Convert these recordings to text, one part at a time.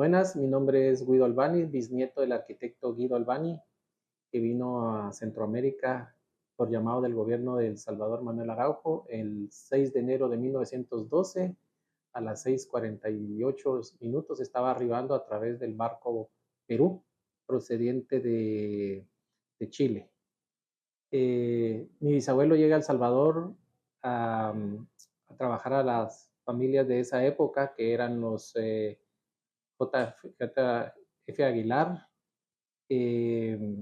Buenas, mi nombre es Guido Albani, bisnieto del arquitecto Guido Albani, que vino a Centroamérica por llamado del gobierno de El Salvador Manuel Araujo el 6 de enero de 1912 a las 6:48 minutos. Estaba arribando a través del barco Perú, procediente de Chile. Mi bisabuelo llega a El Salvador a, a trabajar a las familias de esa época, que eran los JF Aguilar, eh,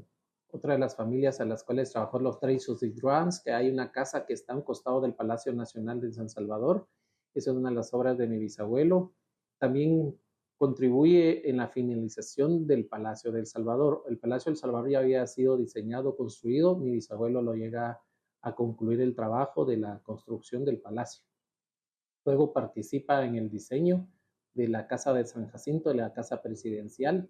otra de las familias a las cuales trabajó los Treysos y Druans, que hay una casa que está a un costado del Palacio Nacional de San Salvador. Esa es una de las obras de mi bisabuelo. También contribuye en la finalización del Palacio del Salvador. El Palacio del Salvador ya había sido diseñado, construido. Mi bisabuelo lo llega a concluir el trabajo de la construcción del palacio. Luego participa en el diseño de la Casa de San Jacinto, de la Casa Presidencial.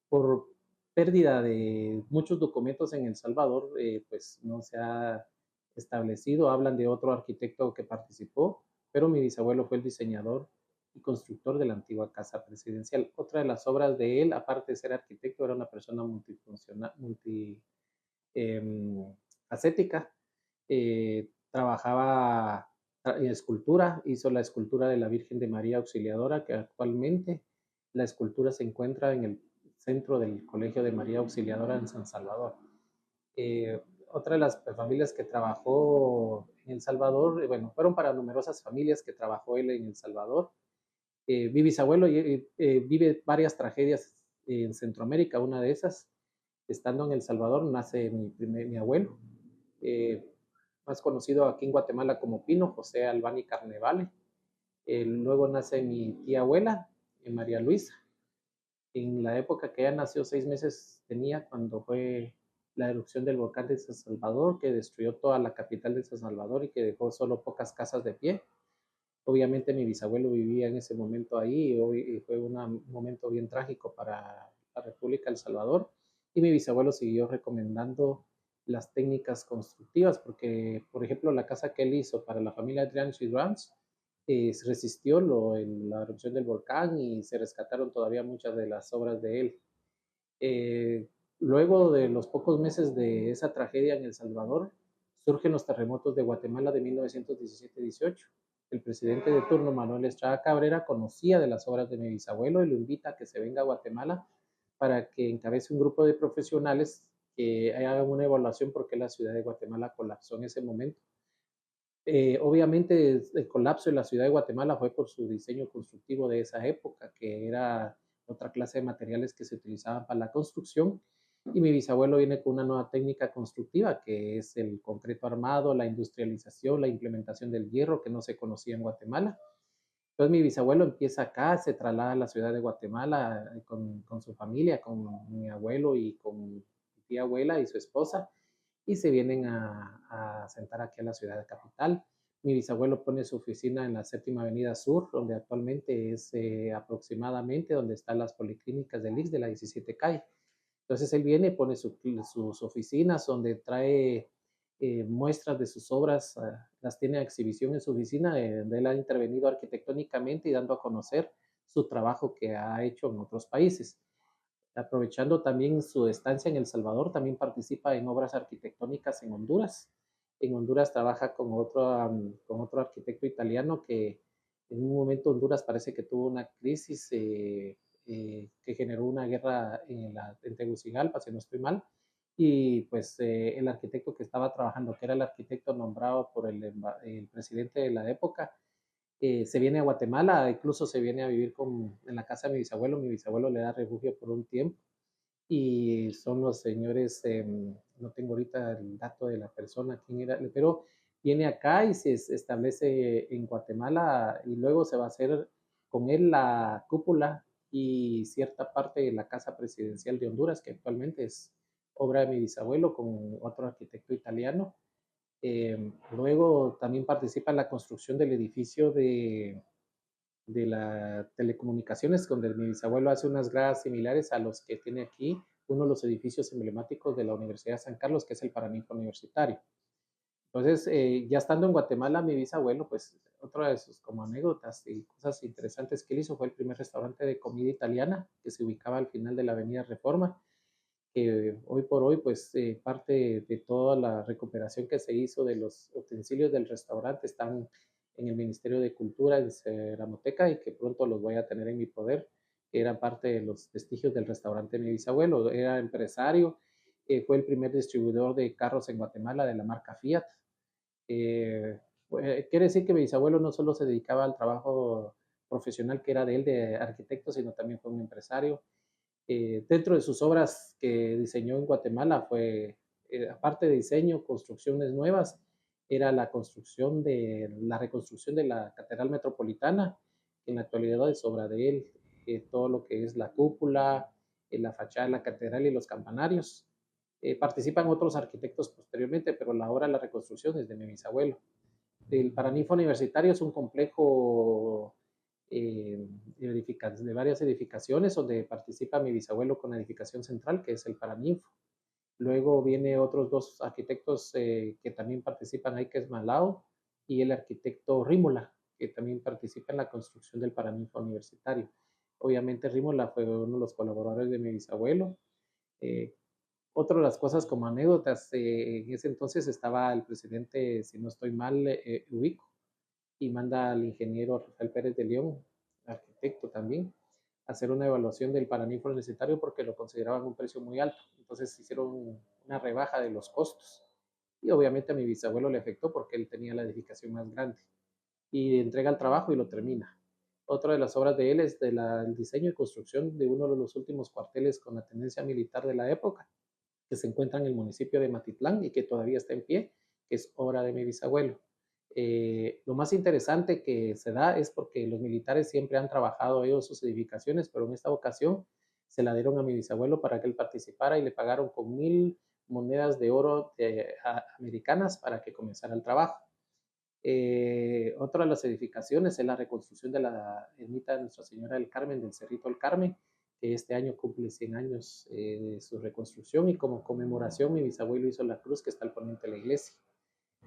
Por pérdida de muchos documentos en El Salvador, pues no se ha establecido. Hablan de otro arquitecto que participó, pero mi bisabuelo fue el diseñador y constructor de la antigua Casa Presidencial. Otra de las obras de él, aparte de ser arquitecto, era una persona multifuncional, multifacética. Trabajaba en escultura, hizo la escultura de la Virgen de María Auxiliadora, que actualmente la escultura se encuentra en el centro del Colegio de María Auxiliadora en San Salvador. Otra de las familias que trabajó en El Salvador, bueno, fueron para numerosas familias que trabajó él en El Salvador. Mi bisabuelo vive varias tragedias en Centroamérica. Una de esas, estando en El Salvador, nace mi abuelo, eh, más conocido aquí en Guatemala como Pino, José Albani Carnevale. Luego nace mi tía abuela, María Luisa. En la época que ella nació, 6 meses tenía cuando fue la erupción del volcán de San Salvador, que destruyó toda la capital de San Salvador y que dejó solo pocas casas de pie. Obviamente mi bisabuelo vivía en ese momento ahí y fue un momento bien trágico para la República de El Salvador, y mi bisabuelo siguió recomendando las técnicas constructivas porque, por ejemplo, la casa que él hizo para la familia Drians y Drans resistió la erupción del volcán y se rescataron todavía muchas de las obras de él. Eh, Luego de los pocos meses de esa tragedia en El Salvador, surgen los terremotos de Guatemala de 1917-18. El presidente de turno, Manuel Estrada Cabrera, conocía de las obras de mi bisabuelo y lo invita a que se venga a Guatemala para que encabece un grupo de profesionales que hagan una evaluación porque la ciudad de Guatemala colapsó en ese momento. Obviamente el colapso de la ciudad de Guatemala fue por su diseño constructivo de esa época, que era otra clase de materiales que se utilizaban para la construcción. Y mi bisabuelo viene con una nueva técnica constructiva, que es el concreto armado, la industrialización, la implementación del hierro, que no se conocía en Guatemala. Entonces mi bisabuelo empieza acá, se traslada a la ciudad de Guatemala con su familia, con mi abuelo y con mi tía abuela y su esposa, y se vienen a sentar aquí a la ciudad de capital. Mi bisabuelo pone su oficina en la Séptima Avenida Sur, donde actualmente es aproximadamente donde están las policlínicas del IX de la 17 calle. Entonces él viene, pone sus oficinas, donde trae muestras de sus obras, las tiene a exhibición en su oficina, donde él ha intervenido arquitectónicamente y dando a conocer su trabajo que ha hecho en otros países. Aprovechando también su estancia en El Salvador, también participa en obras arquitectónicas en Honduras. En Honduras trabaja con otro arquitecto italiano que en un momento Honduras parece que tuvo una crisis que generó una guerra en Tegucigalpa, si no estoy mal, y pues el arquitecto que estaba trabajando, que era el arquitecto nombrado por el presidente de la época, se viene a Guatemala, incluso se viene a vivir en la casa de mi bisabuelo le da refugio por un tiempo, y son los señores, no tengo ahorita el dato de la persona, quién era, pero viene acá y se establece en Guatemala y luego se va a hacer con él la cúpula y cierta parte de la Casa Presidencial de Honduras, que actualmente es obra de mi bisabuelo con otro arquitecto italiano. Luego también participa en la construcción del edificio de las telecomunicaciones, donde mi bisabuelo hace unas gradas similares a los que tiene aquí uno de los edificios emblemáticos de la Universidad de San Carlos, que es el Paraninfo Universitario. Entonces, ya estando en Guatemala, mi bisabuelo, pues otra de sus como anécdotas y cosas interesantes que él hizo fue el primer restaurante de comida italiana que se ubicaba al final de la Avenida Reforma, que hoy por hoy, pues parte de toda la recuperación que se hizo de los utensilios del restaurante están en el Ministerio de Cultura, en Ceramoteca, y que pronto los voy a tener en mi poder, que eran parte de los vestigios del restaurante de mi bisabuelo. Era empresario, fue el primer distribuidor de carros en Guatemala de la marca Fiat. Quiere decir que mi bisabuelo no solo se dedicaba al trabajo profesional que era de él, de arquitecto, sino también fue un empresario. Dentro de sus obras que diseñó en Guatemala fue, aparte de diseño, construcciones nuevas, era la construcción de la reconstrucción de la Catedral Metropolitana, que en la actualidad es obra de él, todo lo que es la cúpula, la fachada de la catedral y los campanarios. Participan otros arquitectos posteriormente, pero la obra de la reconstrucción es de mi bisabuelo. El Paraninfo Universitario es un complejo de varias edificaciones donde participa mi bisabuelo con la edificación central, que es el Paraninfo. Luego viene otros dos arquitectos que también participan ahí, que es Malao y el arquitecto Rímola, que también participa en la construcción del Paraninfo Universitario. Obviamente Rímola fue uno de los colaboradores de mi bisabuelo. Eh, Otra de las cosas como anécdotas, en ese entonces estaba el presidente, si no estoy mal, Ubico, y manda al ingeniero Rafael Pérez de León, arquitecto también, a hacer una evaluación del Paraninfo universitario porque lo consideraban un precio muy alto. Entonces hicieron una rebaja de los costos. Y obviamente a mi bisabuelo le afectó porque él tenía la edificación más grande. Y entrega el trabajo y lo termina. Otra de las obras de él es del diseño y construcción de uno de los últimos cuarteles con la tendencia militar de la época, que se encuentra en el municipio de Matitlán y que todavía está en pie, que es obra de mi bisabuelo. Lo más interesante que se da es porque los militares siempre han trabajado ellos sus edificaciones, pero en esta ocasión se la dieron a mi bisabuelo para que él participara y le pagaron con 1,000 monedas de oro americanas para que comenzara el trabajo. Otra de las edificaciones es la reconstrucción de la ermita de Nuestra Señora del Carmen, del Cerrito del Carmen, que este año cumple 100 años de su reconstrucción y como conmemoración mi bisabuelo hizo la cruz que está al poniente de la iglesia.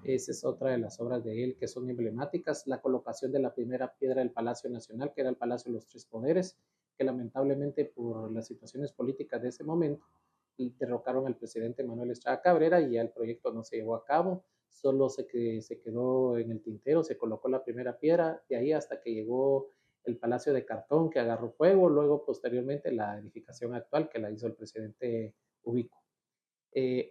Esa es otra de las obras de él que son emblemáticas. La colocación de la primera piedra del Palacio Nacional, que era el Palacio de los Tres Poderes, que lamentablemente por las situaciones políticas de ese momento derrocaron al presidente Manuel Estrada Cabrera y ya el proyecto no se llevó a cabo, solo se quedó en el tintero, se colocó la primera piedra, de ahí hasta que llegó el Palacio de Cartón que agarró fuego, luego posteriormente la edificación actual que la hizo el presidente Ubico.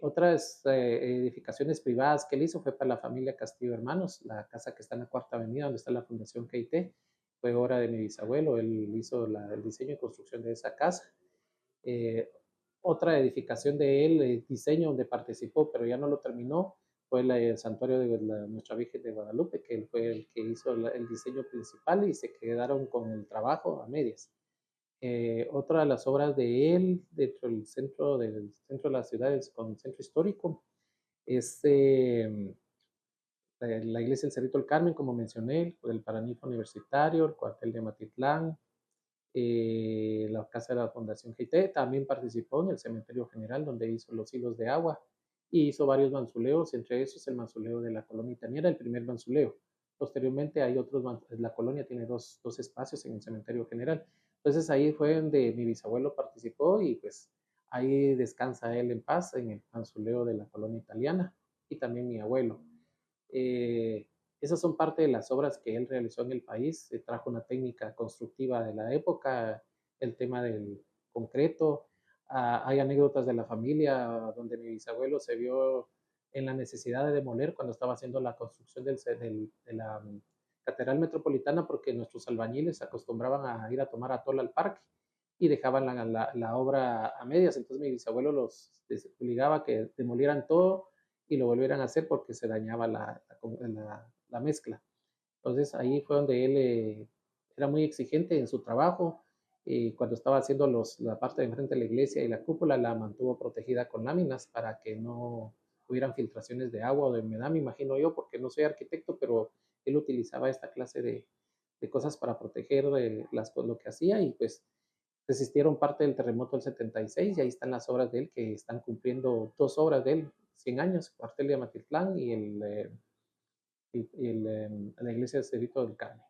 Otras edificaciones privadas que él hizo fue para la familia Castillo Hermanos, la casa que está en la Cuarta Avenida, donde está la Fundación KIT. Fue obra de mi bisabuelo, él hizo el diseño y construcción de esa casa. Eh, Otra edificación de él, diseño donde participó, pero ya no lo terminó, fue el santuario de Nuestra Virgen de Guadalupe, que él fue el que hizo el diseño principal y se quedaron con el trabajo a medias. Otra de las obras de él dentro del centro de la ciudad, con el centro histórico, es la iglesia del Cerrito del Carmen, como mencioné, el Paraninfo Universitario, el cuartel de Matitlán, la casa de la Fundación GT. También participó en el cementerio general, donde hizo los hilos de agua y hizo varios mausoleos, entre esos el mausoleo de la colonia italiana, el primer mausoleo. Posteriormente hay otros, la colonia tiene dos espacios en el cementerio general. Entonces ahí fue donde mi bisabuelo participó y pues ahí descansa él en paz en el mausoleo de la colonia italiana y también mi abuelo. Eh, Esas son parte de las obras que él realizó en el país. Se trajo una técnica constructiva de la época, el tema del concreto. Hay anécdotas de la familia donde mi bisabuelo se vio en la necesidad de demoler cuando estaba haciendo la construcción de la Catedral Metropolitana porque nuestros albañiles acostumbraban a ir a tomar atol al parque y dejaban la obra a medias. Entonces mi bisabuelo los obligaba a que demolieran todo y lo volvieran a hacer porque se dañaba la mezcla. Entonces ahí fue donde él era muy exigente en su trabajo y cuando estaba haciendo la parte de enfrente de la iglesia y la cúpula la mantuvo protegida con láminas para que no hubieran filtraciones de agua o de humedad, me imagino yo, porque no soy arquitecto, pero él utilizaba esta clase de cosas para proteger lo que hacía y pues resistieron parte del terremoto del 76 y ahí están las obras de él que están cumpliendo 2 obras de él, 100 años, Cuartel de Amatitlán y la iglesia de Cerrito del Carmen.